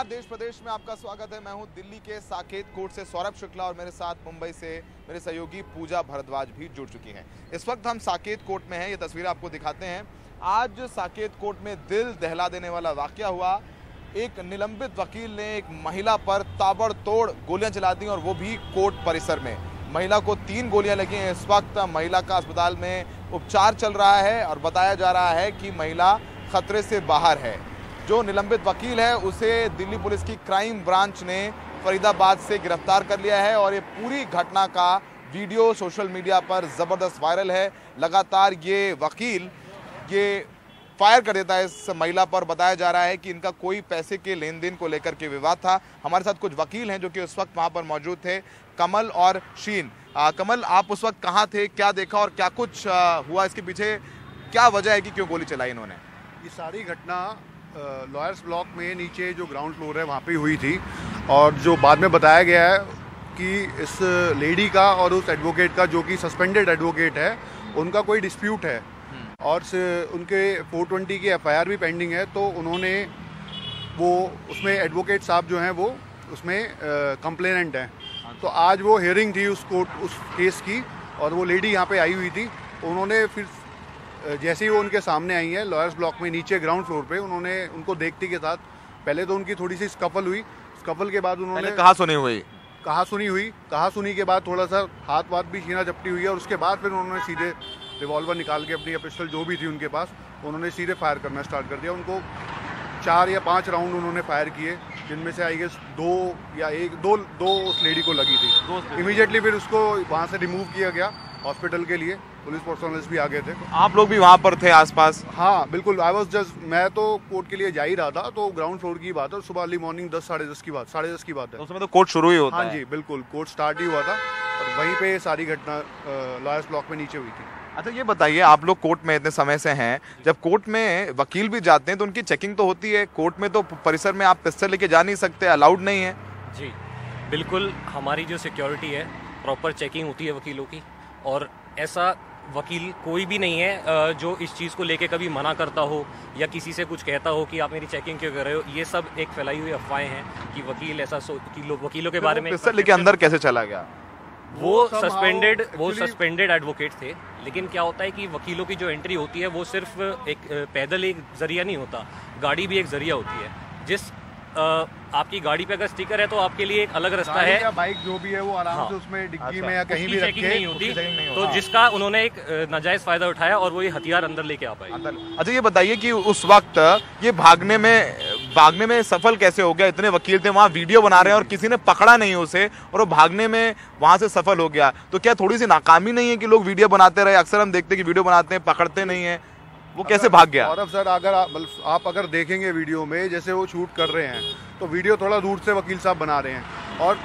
देश प्रदेश में आपका स्वागत है। मैं हूं दिल्ली के साकेत कोर्ट से सौरभ शुक्ला और मेरे साथ मुंबई से मेरे सहयोगी पूजा भारद्वाज भी जुड़ चुकी हैं। इस वक्त हम साकेत कोर्ट में हैं। ये तस्वीरें आपको दिखाते हैं। आज साकेत कोर्ट में दिल दहला देने वाला वाकया हुआ। एक निलंबित वकील ने एक महिला पर ताबड़तोड़ गोलियां चला दी और वो भी कोर्ट परिसर में। महिला को 3 गोलियां लगी हैं। इस वक्त महिला का अस्पताल में उपचार चल रहा है और बताया जा रहा है कि महिला खतरे से बाहर है। जो निलंबित वकील है उसे दिल्ली पुलिस की क्राइम ब्रांच ने फरीदाबाद से गिरफ्तार कर लिया है और ये पूरी घटना का वीडियो सोशल मीडिया पर ज़बरदस्त वायरल है। लगातार ये वकील ये फायर कर देता है इस महिला पर। बताया जा रहा है कि इनका कोई पैसे के लेन देन को लेकर के विवाद था। हमारे साथ कुछ वकील हैं जो कि उस वक्त वहाँ पर मौजूद थे, कमल और शीन। कमल, आप उस वक्त कहाँ थे, क्या देखा और क्या कुछ हुआ, इसके पीछे क्या वजह है कि क्यों गोली चलाई इन्होंने? ये सारी घटना लॉयर्स ब्लॉक में नीचे जो ग्राउंड फ्लोर है वहाँ पे हुई थी और जो बाद में बताया गया है कि इस लेडी का और उस एडवोकेट का, जो कि सस्पेंडेड एडवोकेट है, उनका कोई डिस्प्यूट है और उनके 420 की एफआईआर भी पेंडिंग है। तो उन्होंने वो उसमें एडवोकेट साहब जो हैं वो उसमें कंप्लेनेंट हैं। तो आज वो हियरिंग थी उस केस की और वो लेडी यहाँ पे आई हुई थी। उन्होंने फिर जैसे ही वो उनके सामने आई है लॉयर्स ब्लॉक में नीचे ग्राउंड फ्लोर पे, उन्होंने उनको देखते के साथ पहले तो उनकी थोड़ी सी स्कफल हुई। स्कफल के बाद उन्होंने कहा सुनी के बाद थोड़ा सा हाथ वाथ भी छीना झपटी हुई है और उसके बाद फिर उन्होंने सीधे रिवॉल्वर निकाल के अपनी पिस्टल जो भी थी उनके पास, उन्होंने सीधे फायर करना स्टार्ट कर दिया। उनको 4 या 5 राउंड उन्होंने फायर किए, जिनमें से आई गेस 2 उस लेडी को लगी थी। इमीडिएटली फिर उसको वहाँ से रिमूव किया गया हॉस्पिटल के लिए। पुलिस पर्सनल्स भी आ गए थे। आप लोग भी वहाँ पर थे आसपास? हाँ बिल्कुल, मैं तो कोर्ट के लिए जा ही रहा था। तो ग्राउंड फ्लोर की बात है, सुबह अर्ली मॉर्निंग 10 साढ़े 10 की बात है। उसमें तो कोर्ट शुरू ही होता है। हाँ जी बिल्कुल, कोर्ट स्टार्ट ही हुआ था और वहीं पे सारी घटना लॉयर्स ब्लॉक में नीचे हुई थी। अच्छा, ये बताइए, आप लोग कोर्ट में इतने समय से हैं, जब कोर्ट में वकील भी जाते हैं तो उनकी चेकिंग तो होती है। कोर्ट में तो परिसर में आप पिस्टल लेके जा नहीं सकते, अलाउड नहीं है। जी बिल्कुल, हमारी जो सिक्योरिटी है, प्रॉपर चेकिंग होती है वकीलों की। और ऐसा वकील कोई भी नहीं है जो इस चीज़ को लेके कभी मना करता हो या किसी से कुछ कहता हो कि आप मेरी चेकिंग क्यों कर रहे हो। ये सब एक फैलाई हुई अफवाहें हैं कि वकील ऐसा वकीलों के बारे में। पिस्टल लेके अंदर कैसे चला गया? वो सस्पेंडेड एडवोकेट थे। लेकिन क्या होता है कि वकीलों की जो एंट्री होती है वो सिर्फ एक पैदल एक जरिया नहीं होता, गाड़ी भी एक जरिया होती है। जिस आपकी गाड़ी पे अगर स्टिकर है तो आपके लिए एक अलग रास्ता है, या बाइक जो भी है वो आराम से उसमें डिग्गी में या कहीं भी रखे नहीं होती। तो जिसका उन्होंने एक नाजायज फायदा उठाया और वो ये हथियार अंदर लेके आ पाए। अच्छा, ये बताइए कि उस वक्त ये भागने में सफल कैसे हो गया? इतने वकील थे वहाँ, वीडियो बना रहे हैं और किसी ने पकड़ा नहीं उसे और वो भागने में वहाँ से सफल हो गया। तो क्या थोड़ी सी नाकामी नहीं है कि लोग वीडियो बनाते रहे? अक्सर हम देखते हैं कि वीडियो बनाते हैं, पकड़ते नहीं है, वो कैसे भाग गया? और अब सर, अगर आप अगर देखेंगे वीडियो में, जैसे वो शूट कर रहे हैं तो वीडियो थोड़ा दूर से वकील साहब बना रहे हैं और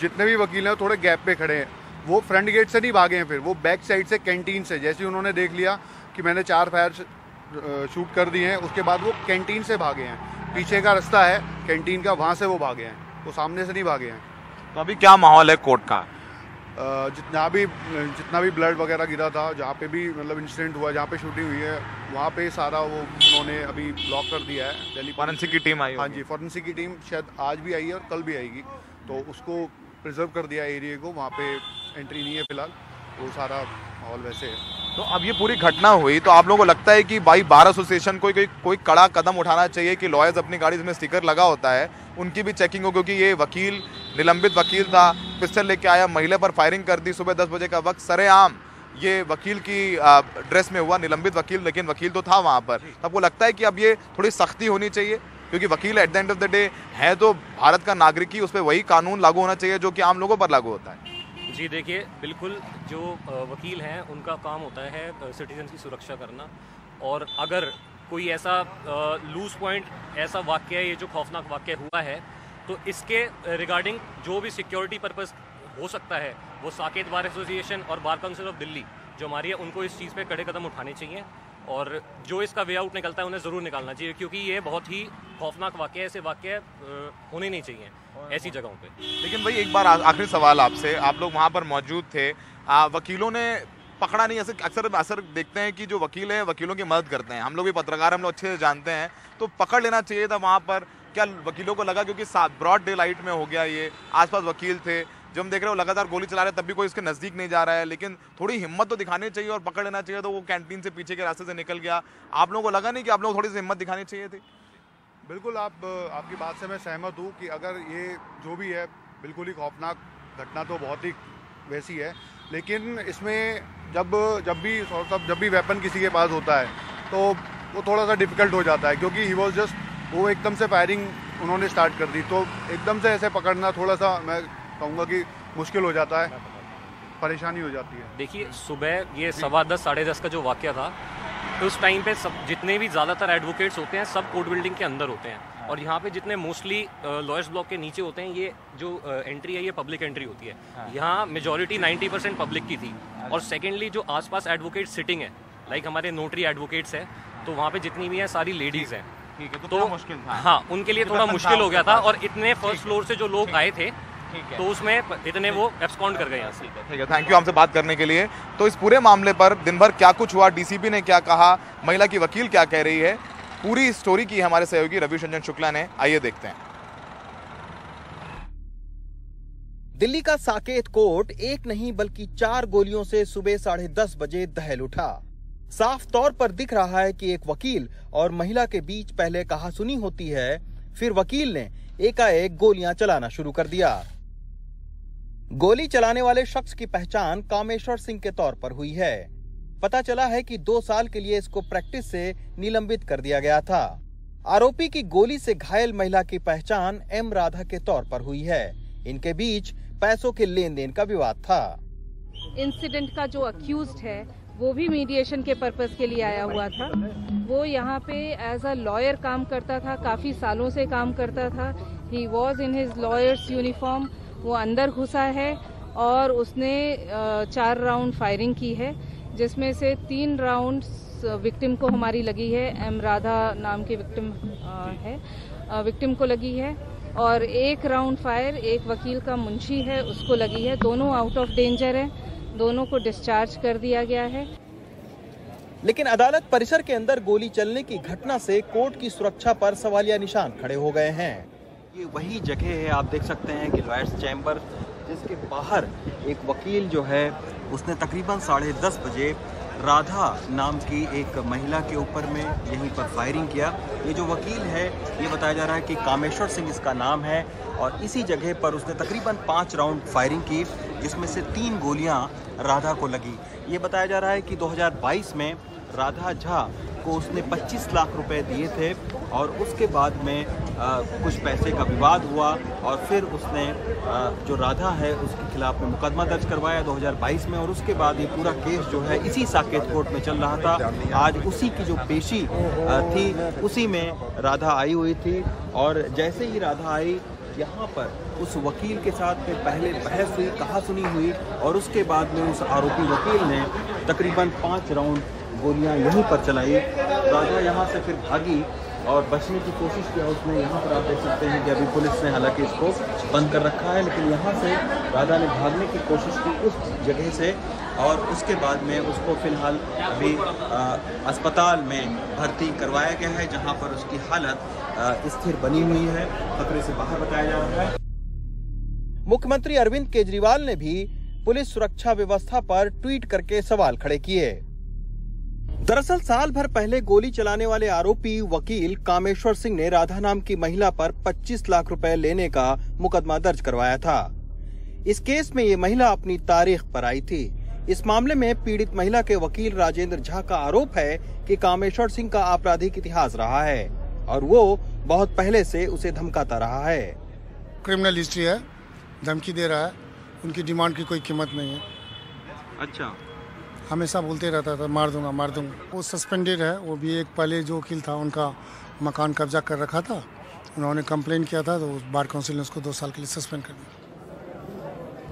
जितने भी वकील हैं थोड़े गैप पे खड़े हैं। वो फ्रंट गेट से नहीं भागे हैं, फिर वो बैक साइड से कैंटीन से, जैसे उन्होंने देख लिया कि मैंने 4 फायर शूट कर दिए हैं, उसके बाद वो कैंटीन से भागे हैं। पीछे का रास्ता है कैंटीन का, वहाँ से वो भागे हैं, वो सामने से नहीं भागे हैं। तो अभी क्या माहौल है कोर्ट का? जितना भी ब्लड वगैरह गिरा था, जहाँ पे भी मतलब इंसिडेंट हुआ, जहाँ पे शूटिंग हुई है, वहाँ पे सारा वो उन्होंने अभी ब्लॉक कर दिया है। दिल्ली फॉरेंसिक की टीम आई? हाँ जी, फॉरेंसिक की टीम शायद आज भी आई है और कल भी आएगी। तो उसको प्रिजर्व कर दिया एरिया को, वहाँ पे एंट्री नहीं है फिलहाल, वो सारा माहौल वैसे है। तो अब ये पूरी घटना हुई तो आप लोगों को लगता है कि भाई बार एसोसिएशन कोई कड़ा कदम उठाना चाहिए कि लॉयर्स अपनी गाड़ी में स्टिकर लगा होता है उनकी भी चेकिंग हो? क्योंकि ये वकील निलंबित वकील था, पिस्टल लेके आया, महिला पर फायरिंग कर दी। सुबह 10 बजे का वक्त, सरेआम ये वकील की ड्रेस में हुआ, निलंबित वकील, लेकिन वकील तो था वहाँ पर। तो आपको लगता है कि अब ये थोड़ी सख्ती होनी चाहिए? क्योंकि वकील at the end of the day है तो भारत का नागरिक ही, उस पर वही कानून लागू होना चाहिए जो कि आम लोगों पर लागू होता है। जी देखिए, बिल्कुल जो वकील हैं उनका काम होता है सिटीजन की सुरक्षा करना। और अगर कोई ऐसा लूज पॉइंट, ऐसा वाक्य, ये जो खौफनाक वाक्य हुआ है, तो इसके रिगार्डिंग जो भी सिक्योरिटी पर्पस हो सकता है, वो साकेत बार एसोसिएशन और बार काउंसिल ऑफ दिल्ली जो हमारी है, उनको इस चीज़ पे कड़े कदम उठाने चाहिए। और जो इसका वे आउट निकलता है उन्हें ज़रूर निकालना चाहिए, क्योंकि ये बहुत ही खौफनाक वाक्य है। ऐसे वाक्य होने नहीं चाहिए ऐसी जगहों पे। लेकिन भाई, एक बार आखिरी सवाल आपसे, आप लोग वहाँ पर मौजूद थे, वकीलों ने पकड़ा नहीं? ऐसे अक्सर देखते हैं कि जो वकील हैं वकीलों की मदद करते हैं, हम लोग भी पत्रकार, हम लोग अच्छे से जानते हैं, तो पकड़ लेना चाहिए था वहाँ पर। क्या वकीलों को लगा, क्योंकि ब्रॉड डे लाइट में हो गया ये, आसपास वकील थे, जब हम देख रहे हो लगातार गोली चला रहे हैं तब भी कोई इसके नज़दीक नहीं जा रहा है, लेकिन थोड़ी हिम्मत तो दिखानी चाहिए और पकड़ लेना चाहिए, तो वो कैंटीन से पीछे के रास्ते से निकल गया। आप लोगों को लगा नहीं कि आप लोग थोड़ी सी हिम्मत दिखानी चाहिए थी? बिल्कुल, आपकी बात से मैं सहमत हूँ कि अगर ये जो भी है बिल्कुल ही खौफनाक घटना तो बहुत ही वैसी है, लेकिन इसमें जब भी वेपन किसी के पास होता है तो वो थोड़ा सा डिफ़िकल्ट हो जाता है, क्योंकि ही वॉज जस्ट, वो एकदम से फायरिंग उन्होंने स्टार्ट कर दी, तो एकदम से ऐसे पकड़ना थोड़ा सा मैं कहूँगा कि मुश्किल हो जाता है, परेशानी हो जाती है। देखिए, सुबह ये 10:15 साढ़े 10 का जो वाक़या था, तो उस टाइम पे सब जितने भी ज़्यादातर एडवोकेट्स होते हैं सब कोर्ट बिल्डिंग के अंदर होते हैं, और यहाँ पे जितने मोस्टली लॉयर्स ब्लॉक के नीचे होते हैं, ये जो एंट्री है ये पब्लिक एंट्री होती है। यहाँ मेजॉरिटी 90% पब्लिक की थी, और सेकेंडली जो आसपास एडवोकेट सिटिंग है, लाइक हमारे नोटरी एडवोकेट्स हैं, तो वहाँ पे जितनी भी हैं सारी लेडीज़ हैं। ठीक है, तो मुश्किल था। हाँ, उनके लिए थोड़ा मुश्किल हो गया था, और इतने फर्स्ट फ्लोर से जो लोग आए थे तो उसमें इतने वो एब्सकॉन्ड कर गए यहाँ से। ठीक है, थैंक यू हमसे बात करने के लिए। तो इस पूरे मामले पर दिन भर क्या कुछ हुआ, डीसीपी ने क्या कहा, महिला की वकील क्या कह रही है, पूरी स्टोरी की हमारे सहयोगी रविश रंजन शुक्ला ने, आइए देखते हैं। दिल्ली का साकेत कोर्ट एक नहीं बल्कि 4 गोलियों से सुबह 10:30 बजे दहल उठा। साफ तौर पर दिख रहा है कि एक वकील और महिला के बीच पहले कहासुनी होती है, फिर वकील ने एकाएक गोलियां चलाना शुरू कर दिया। गोली चलाने वाले शख्स की पहचान कामेश्वर सिंह के तौर पर हुई है। पता चला है कि 2 साल के लिए इसको प्रैक्टिस से निलंबित कर दिया गया था। आरोपी की गोली से घायल महिला की पहचान एम राधा के तौर पर हुई है। इनके बीच पैसों के लेन देन का विवाद था। इंसिडेंट का जो अक्यूज्ड है वो भी मीडिएशन के पर्पस के लिए आया हुआ था। वो यहाँ पे एज अ लॉयर काम करता था, काफी सालों से काम करता था। He was in his lawyers uniform. वो अंदर घुसा है और उसने 4 राउंड फायरिंग की है, जिसमें से 3 राउंड विक्टिम को हमारी लगी है, एम राधा नाम की विक्टिम को लगी है, और 1 राउंड फायर एक वकील का मुंशी है उसको लगी है। दोनों आउट ऑफ डेंजर है, दोनों को डिस्चार्ज कर दिया गया है। लेकिन अदालत परिसर के अंदर गोली चलने की घटना से कोर्ट की सुरक्षा पर सवालिया निशान खड़े हो गए हैं। ये वही जगह है, आप देख सकते हैं कि लॉयर्स चैम्बर, जिसके बाहर एक वकील जो है उसने तकरीबन 10:30 बजे राधा नाम की एक महिला के ऊपर में यहीं पर फायरिंग किया। ये जो वकील है ये बताया जा रहा है कि कामेश्वर सिंह इसका नाम है, और इसी जगह पर उसने तकरीबन 5 राउंड फायरिंग की, जिसमें से 3 गोलियां राधा को लगी। ये बताया जा रहा है कि 2022 में राधा झा को उसने 25 लाख रुपए दिए थे, और उसके बाद में कुछ पैसे का विवाद हुआ, और फिर उसने जो राधा है उसके खिलाफ में मुकदमा दर्ज करवाया 2022 में, और उसके बाद ये पूरा केस जो है इसी साकेत कोर्ट में चल रहा था। आज उसी की जो पेशी थी उसी में राधा आई हुई थी, और जैसे ही राधा आई यहाँ पर उस वकील के साथ में पहले बहस हुई, कहासुनी हुई, और उसके बाद में उस आरोपी वकील ने तकरीबन 5 राउंड गोलियां यहीं पर चलाई। राधा यहाँ से फिर भागी और बचने की कोशिश किया उसने। यहाँ पर आप देख सकते हैं कि अभी पुलिस ने हालांकि इसको बंद कर रखा है, लेकिन यहाँ से राधा ने भागने की कोशिश की उस जगह से, और उसके बाद में उसको फिलहाल अभी अस्पताल में भर्ती करवाया गया है, जहाँ पर उसकी हालत स्थिर बनी हुई है, खतरे से बाहर बताया जा रहा है। मुख्यमंत्री अरविंद केजरीवाल ने भी पुलिस सुरक्षा व्यवस्था पर ट्वीट करके सवाल खड़े किए। दरअसल साल भर पहले गोली चलाने वाले आरोपी वकील कामेश्वर सिंह ने राधा नाम की महिला पर 25 लाख रुपए लेने का मुकदमा दर्ज करवाया था। इस केस में ये महिला अपनी तारीख पर आई थी। इस मामले में पीड़ित महिला के वकील राजेंद्र झा का आरोप है कि कामेश्वर सिंह का आपराधिक इतिहास रहा है, और वो बहुत पहले से उसे धमकाता रहा है। क्रिमिनल हिस्ट्री है, धमकी दे रहा है, उनकी डिमांड की कोई कीमत नहीं है। अच्छा, हमेशा बोलते रहता था मार दूंगा मार दूंगा। वो सस्पेंडेड है। वो भी एक पहले जो वकील था उनका मकान कब्जा कर रखा था, उन्होंने कंप्लेन किया था, तो बार काउंसिल ने उसको 2 साल के लिए सस्पेंड कर दिया।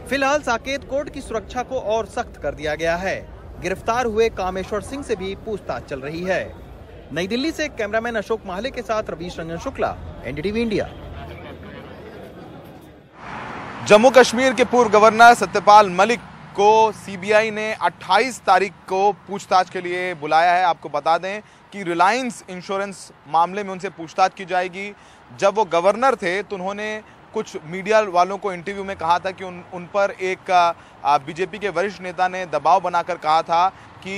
फिलहाल साकेत कोर्ट की सुरक्षा को और सख्त कर दिया गया है। गिरफ्तार हुए कामेश्वर सिंह से भी पूछताछ चल रही है। नई दिल्ली से कैमरामैन अशोक माहले के साथ रवीश रंजन शुक्ला, एनडीटीवी इंडिया। जम्मू कश्मीर के पूर्व गवर्नर सत्यपाल मलिक को सीबीआई ने 28 तारीख को पूछताछ के लिए बुलाया है। आपको बता दें कि रिलायंस इंश्योरेंस मामले में उनसे पूछताछ की जाएगी। जब वो गवर्नर थे तो उन्होंने कुछ मीडिया वालों को इंटरव्यू में कहा था कि उन पर एक बीजेपी के वरिष्ठ नेता ने दबाव बनाकर कहा था कि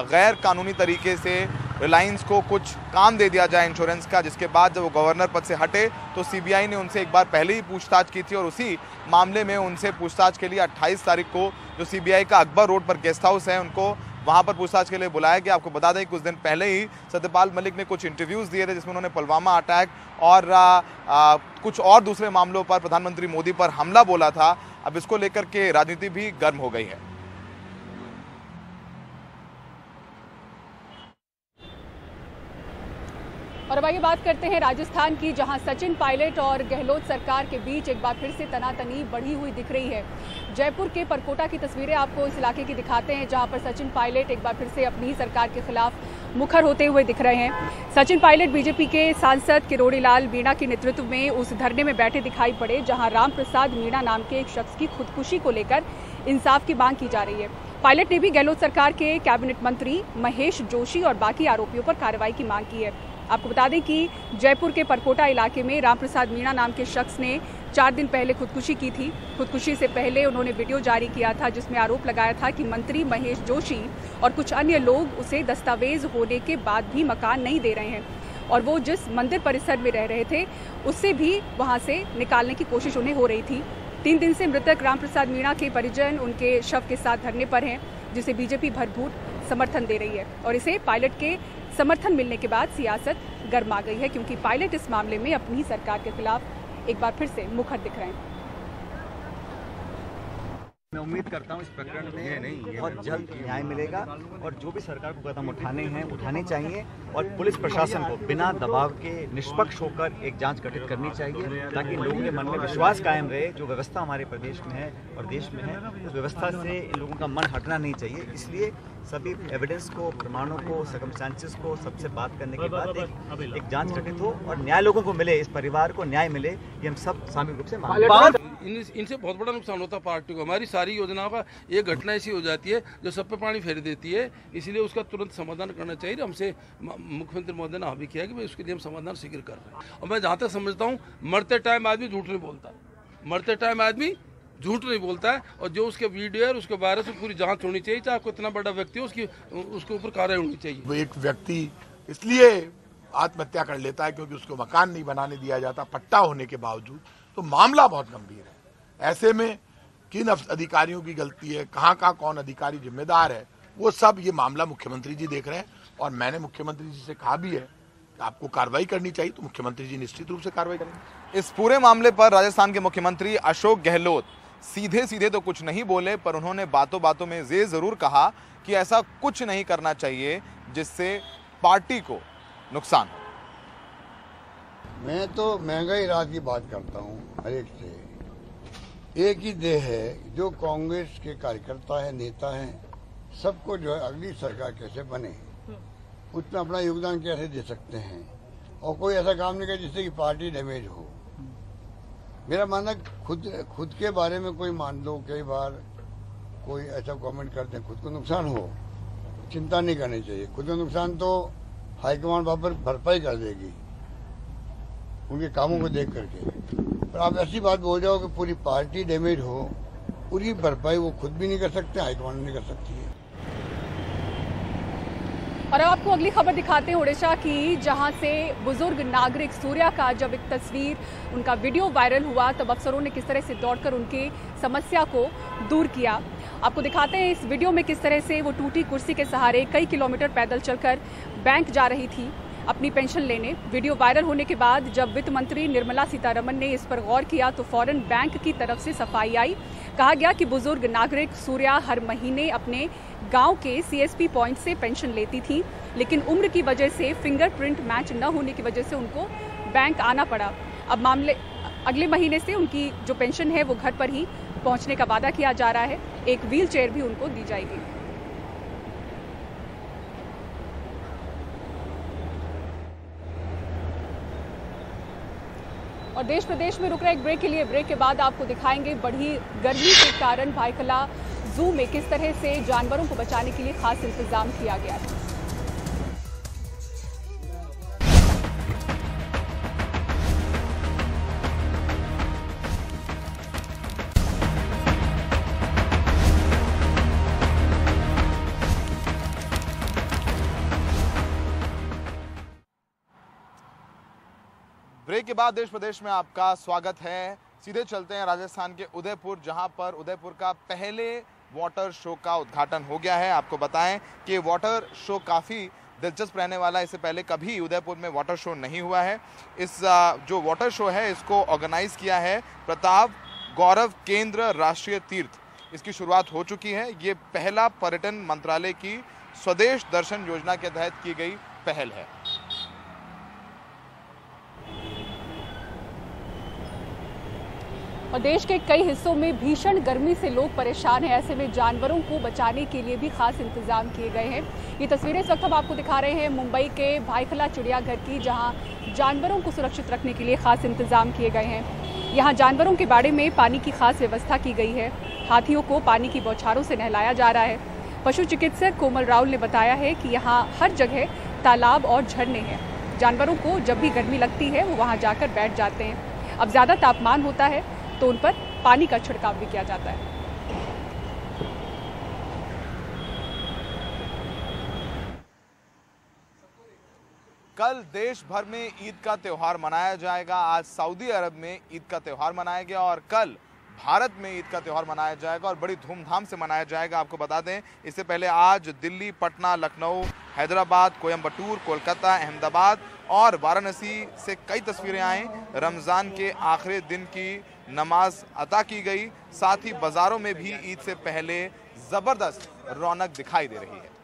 गैर कानूनी तरीके से रिलायंस को कुछ काम दे दिया जाए इंश्योरेंस का, जिसके बाद जब वो गवर्नर पद से हटे तो सीबीआई ने उनसे एक बार पहले ही पूछताछ की थी और उसी मामले में उनसे पूछताछ के लिए 28 तारीख को जो सीबीआई का अकबर रोड पर गेस्ट हाउस है उनको वहां पर पूछताछ के लिए बुलाया गया। आपको बता दें कुछ दिन पहले ही सत्यपाल मलिक ने कुछ इंटरव्यूज़ दिए थे जिसमें उन्होंने पुलवामा अटैक और कुछ और दूसरे मामलों पर प्रधानमंत्री मोदी पर हमला बोला था। अब इसको लेकर के राजनीति भी गर्म हो गई है। और अब आइए बात करते हैं राजस्थान की, जहां सचिन पायलट और गहलोत सरकार के बीच एक बार फिर से तनातनी बढ़ी हुई दिख रही है। जयपुर के परकोटा की तस्वीरें आपको इस इलाके की दिखाते हैं, जहां पर सचिन पायलट एक बार फिर से अपनी ही सरकार के खिलाफ मुखर होते हुए दिख रहे हैं। सचिन पायलट बीजेपी के सांसद किरोड़ी लाल मीणा के नेतृत्व में उस धरने में बैठे दिखाई पड़े, जहां राम प्रसाद मीणा नाम के एक शख्स की खुदकुशी को लेकर इंसाफ की मांग की जा रही है। पायलट ने भी गहलोत सरकार के कैबिनेट मंत्री महेश जोशी और बाकी आरोपियों पर कार्रवाई की मांग की है। आपको बता दें कि जयपुर के परकोटा इलाके में राम प्रसाद मीणा नाम के शख्स ने 4 दिन पहले खुदकुशी की थी। खुदकुशी से पहले उन्होंने वीडियो जारी किया था जिसमें आरोप लगाया था कि मंत्री महेश जोशी और कुछ अन्य लोग उसे दस्तावेज होने के बाद भी मकान नहीं दे रहे हैं और वो जिस मंदिर परिसर में रह रहे थे उससे भी वहां से निकालने की कोशिश उन्हें हो रही थी। 3 दिन से मृतक राम प्रसाद मीणा के परिजन उनके शव के साथ धरने पर हैं, जिसे बीजेपी भरपूर समर्थन दे रही है और इसे पायलट के समर्थन मिलने के बाद सियासत गर्मा गई है, क्योंकि पायलट इस मामले में अपनी सरकार के खिलाफ एक बार फिर से मुखर दिख रहे हैं। मैं उम्मीद करता हूं इस प्रकरण में बहुत जल्द न्याय मिलेगा और जो भी सरकार को कदम उठाने हैं उठाने चाहिए और पुलिस प्रशासन को बिना दबाव के निष्पक्ष होकर एक जांच गठित करनी चाहिए, ताकि लोगों के मन में विश्वास कायम रहे। जो व्यवस्था हमारे प्रदेश में है और देश में है, उस व्यवस्था से इन लोगों का मन हटना नहीं चाहिए। इसलिए सभी एविडेंस को, प्रमाणों को, सर्कमस्टेंसेस को सबसे बात करने के बाद एक जांच गठित हो और न्याय लोगों को मिले, इस परिवार को न्याय मिले, ये हम सब सामूहिक रूप से मांगते हैं। इनसे बहुत बड़ा नुकसान होता है पार्टी को। हमारी सारी योजनाओं का एक घटना ऐसी हो जाती है जो सब पे पानी फेर देती है, इसलिए उसका तुरंत समाधान करना चाहिए। हमसे मुख्यमंत्री महोदय ने भी किया कि भाई उसके लिए हम समाधान शीघ्र कर रहे हैं। और मैं जहाँ तक समझता हूँ मरते टाइम आदमी झूठ नहीं बोलता, मरते टाइम आदमी झूठ नहीं बोलता है और जो उसके वीडियो है उसके बारे में पूरी जांच होनी चाहिए, चाहे कितना बड़ा व्यक्ति हो उसके ऊपर कार्रवाई होनी चाहिए। वो एक व्यक्ति इसलिए आत्महत्या कर लेता है क्योंकि उसको मकान नहीं बनाने दिया जाता पट्टा होने के बावजूद, तो मामला बहुत गंभीर है। ऐसे में किन अधिकारियों की गलती है, कहाँ कौन अधिकारी जिम्मेदार है, वो सब ये मामला मुख्यमंत्री जी देख रहे हैं और मैंने मुख्यमंत्री जी से कहा भी है कि आपको कार्रवाई करनी चाहिए, तो मुख्यमंत्री जी निश्चित रूप से कार्रवाई करेंगे। इस पूरे मामले पर राजस्थान के मुख्यमंत्री अशोक गहलोत सीधे सीधे तो कुछ नहीं बोले, पर उन्होंने बातों बातों में ये जरूर कहा कि ऐसा कुछ नहीं करना चाहिए जिससे पार्टी को नुकसान हो। मैं तो महंगाई राहत की बात करता हूँ हर एक से। एक ही देह है, जो कांग्रेस के कार्यकर्ता है, नेता हैं, सबको जो है अगली सरकार कैसे बने उसमें अपना योगदान कैसे दे सकते हैं और कोई ऐसा काम नहीं करे जिससे कि पार्टी डैमेज हो। मेरा मानना खुद के बारे में कोई मान लो, कई बार कोई ऐसा कमेंट करते हैं खुद को नुकसान हो, चिंता नहीं करनी चाहिए। खुद का नुकसान तो हाईकमान पर भरपाई कर देगी उनके कामों को देख करके। पर आप ऐसी बात बोल जाओ कि पूरी पार्टी डैमेज हो, पूरी भरपाई वो खुद भी नहीं कर सकते, हाईकमान नहीं कर सकती है। और अब आपको अगली खबर दिखाते हैं उड़ीसा की, जहां से बुजुर्ग नागरिक सूर्या का जब एक तस्वीर, उनका वीडियो वायरल हुआ तब अफसरों ने किस तरह से दौड़कर उनकी समस्या को दूर किया। आपको दिखाते हैं इस वीडियो में किस तरह से वो टूटी कुर्सी के सहारे कई किलोमीटर पैदल चलकर बैंक जा रही थी अपनी पेंशन लेने। वीडियो वायरल होने के बाद जब वित्त मंत्री निर्मला सीतारमण ने इस पर गौर किया तो फौरन बैंक की तरफ से सफाई आई। कहा गया कि बुजुर्ग नागरिक सूर्या हर महीने अपने गांव के सीएसपी पॉइंट से पेंशन लेती थी, लेकिन उम्र की वजह से फिंगरप्रिंट मैच न होने की वजह से उनको बैंक आना पड़ा। अब मामले अगले महीने से उनकी जो पेंशन है वो घर पर ही पहुंचने का वादा किया जा रहा है। एक व्हील चेयर भी उनको दी जाएगी। और देश प्रदेश में रुक रहे एक ब्रेक के लिए, ब्रेक के बाद आपको दिखाएंगे बढ़ी गर्मी के कारण भायखला जू में किस तरह से जानवरों को बचाने के लिए खास इंतजाम किया गया है। के बाद देश प्रदेश में आपका स्वागत है। सीधे चलते हैं राजस्थान के उदयपुर, जहां पर उदयपुर का पहले वाटर शो का उद्घाटन हो गया है। आपको बताएं कि वाटर शो काफ़ी दिलचस्प रहने वाला है। इससे पहले कभी उदयपुर में वाटर शो नहीं हुआ है। इस जो वाटर शो है इसको ऑर्गेनाइज किया है प्रताप गौरव केंद्र राष्ट्रीय तीर्थ। इसकी शुरुआत हो चुकी है। ये पहला पर्यटन मंत्रालय की स्वदेश दर्शन योजना के तहत की गई पहल है। और देश के कई हिस्सों में भीषण गर्मी से लोग परेशान हैं। ऐसे में जानवरों को बचाने के लिए भी खास इंतजाम किए गए हैं। ये तस्वीरें इस वक्त हम आपको दिखा रहे हैं मुंबई के भाईखला चिड़ियाघर की, जहां जानवरों को सुरक्षित रखने के लिए खास इंतजाम किए गए हैं। यहाँ जानवरों के बाड़े में पानी की खास व्यवस्था की गई है। हाथियों को पानी की बौछारों से नहलाया जा रहा है। पशु चिकित्सक कोमल राउल ने बताया है कि यहाँ हर जगह तालाब और झरने हैं। जानवरों को जब भी गर्मी लगती है वो वहाँ जाकर बैठ जाते हैं। अब ज़्यादा तापमान होता है तो उन पर पानी का छिड़काव भी किया जाता है। कल देश भर में ईद का त्यौहार मनाया जाएगा। आज सऊदी अरब में ईद का त्यौहार मनाया गया और कल भारत में ईद का त्यौहार मनाया जाएगा और बड़ी धूमधाम से मनाया जाएगा। आपको बता दें, इससे पहले आज दिल्ली, पटना, लखनऊ, हैदराबाद, कोयम्बटूर, कोलकाता, अहमदाबाद और वाराणसी से कई तस्वीरें आई। रमज़ान के आखिरी दिन की नमाज अता की गई। साथ ही बाज़ारों में भी ईद से पहले ज़बरदस्त रौनक दिखाई दे रही है।